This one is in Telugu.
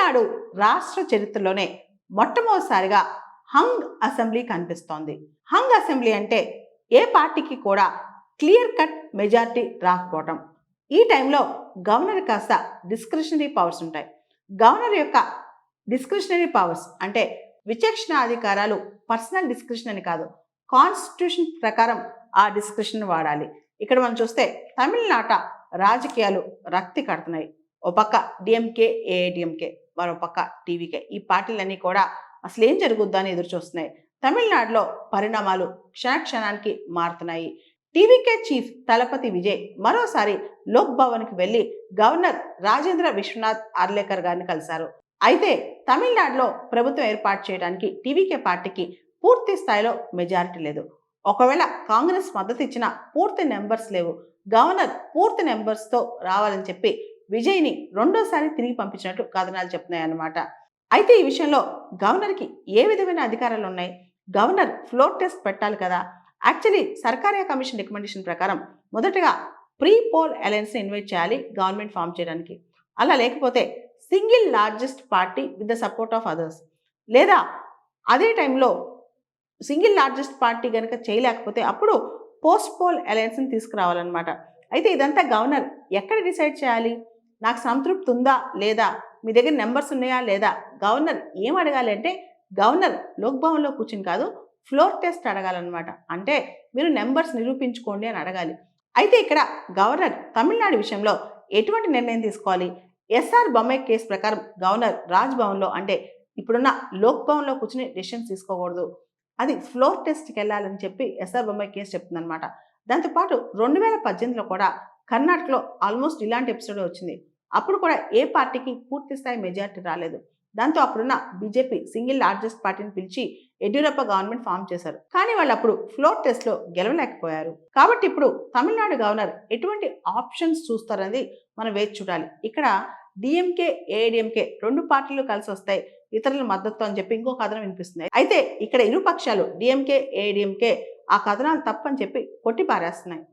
తమిళనాడు రాష్ట్ర చరిత్రలోనే మొట్టమొదటిసారిగా హంగ్ అసెంబ్లీ కనిపిస్తోంది. హంగ్ అసెంబ్లీ అంటే ఏ పార్టీకి కూడా క్లియర్ కట్ మెజారిటీ రాకపోవటం. ఈ టైంలో గవర్నర్ కాస్త డిస్క్రిషనరీ పవర్స్ ఉంటాయి. గవర్నర్ యొక్క డిస్క్రిషనరీ పవర్స్ అంటే విచక్షణ అధికారాలు పర్సనల్ డిస్క్రిషన్ అని కాదు, కాన్స్టిట్యూషన్ ప్రకారం ఆ డిస్క్రిషన్ వాడాలి. ఇక్కడ మనం చూస్తే తమిళనాట రాజకీయాలు రక్తి కడుతున్నాయి. ఓ పక్క డిఎంకే, ఏఐడిఎంకే, మరో పక్క టీవీకే. ఈ పార్టీలన్నీ కూడా అసలు ఏం జరుగుద్దా అని ఎదురు చూస్తున్నాయి. తమిళనాడులో పరిణామాలు క్షణానికి మారుతున్నాయి. టీవీకే చీఫ్ తలపతి విజయ్ మరోసారి లోక్ భవన్కి వెళ్లి గవర్నర్ రాజేంద్ర విశ్వనాథ్ ఆర్లేకర్ గారిని కలిశారు. అయితే తమిళనాడులో ప్రభుత్వం ఏర్పాటు చేయడానికి టీవీకే పార్టీకి పూర్తి స్థాయిలో మెజారిటీ లేదు. ఒకవేళ కాంగ్రెస్ మద్దతు ఇచ్చిన పూర్తి నెంబర్స్ లేవు. గవర్నర్ పూర్తి నెంబర్స్తో రావాలని చెప్పి విజయ్ని రెండోసారి తిరిగి పంపించినట్టు కథనాలు చెప్తున్నాయి అన్నమాట. అయితే ఈ విషయంలో గవర్నర్కి ఏ విధమైన అధికారాలు ఉన్నాయి? గవర్నర్ ఫ్లోర్ టెస్ట్ పెట్టాలి కదా. యాక్చువల్లీ సర్కారీ కమిషన్ రికమెండేషన్ ప్రకారం మొదటగా ప్రీ పోల్ అలయన్స్ని ఇన్వైట్ చేయాలి గవర్నమెంట్ ఫామ్ చేయడానికి. అలా లేకపోతే single largest party with the support of others, లేదా అదే టైంలో సింగిల్ లార్జెస్ట్ పార్టీ కనుక చేయలేకపోతే అప్పుడు పోస్ట్ పోల్ అలయన్స్ని తీసుకురావాలన్నమాట. అయితే ఇదంతా గవర్నర్ ఎక్కడ డిసైడ్ చేయాలి? నాకు సంతృప్తి ఉందా లేదా, మీ దగ్గర నెంబర్స్ ఉన్నాయా లేదా, గవర్నర్ ఏం అడగాలి అంటే గవర్నర్ లోక్ భవన్లో కూర్చుని కాదు, ఫ్లోర్ టెస్ట్ అడగాలన్నమాట. అంటే మీరు నెంబర్స్ నిరూపించుకోండి అని అడగాలి. అయితే ఇక్కడ గవర్నర్ తమిళనాడు విషయంలో ఎటువంటి నిర్ణయం తీసుకోవాలి? ఎస్ఆర్ బొమ్మాయి కేసు ప్రకారం గవర్నర్ రాజ్ భవన్లో అంటే ఇప్పుడున్న లోక్ భవన్లో కూర్చుని డెసిషన్స్ తీసుకోకూడదు, అది ఫ్లోర్ టెస్ట్కి వెళ్ళాలని చెప్పి ఎస్ఆర్ బొమ్మాయి కేసు చెప్తుందన్నమాట. దాంతోపాటు 2018లో కూడా కర్ణాటకలో ఆల్మోస్ట్ ఇలాంటి ఎపిసోడ్ వచ్చింది. అప్పుడు కూడా ఏ పార్టీకి పూర్తి స్థాయి మెజారిటీ రాలేదు. దాంతో అప్పుడున్న బీజేపీ సింగిల్ లార్జెస్ట్ పార్టీని పిలిచి యడ్యూరప్ప గవర్నమెంట్ ఫామ్ చేశారు. కానీ వాళ్ళు అప్పుడు ఫ్లోర్ టెస్ట్లో గెలవలేకపోయారు. కాబట్టి ఇప్పుడు తమిళనాడు గవర్నర్ ఎటువంటి ఆప్షన్స్ చూస్తారనేది మనం వేచి చూడాలి. ఇక్కడ డిఎంకే, ఏఐడిఎంకే రెండు పార్టీలు కలిసి వస్తాయి ఇతరుల మద్దతు అని చెప్పి ఇంకో కథనం వినిపిస్తుంది. అయితే ఇక్కడ ఇరు పక్షాలు డిఎంకే, ఏఐడిఎంకే ఆ కథనాలు తప్పని చెప్పి కొట్టి పారేస్తున్నాయి.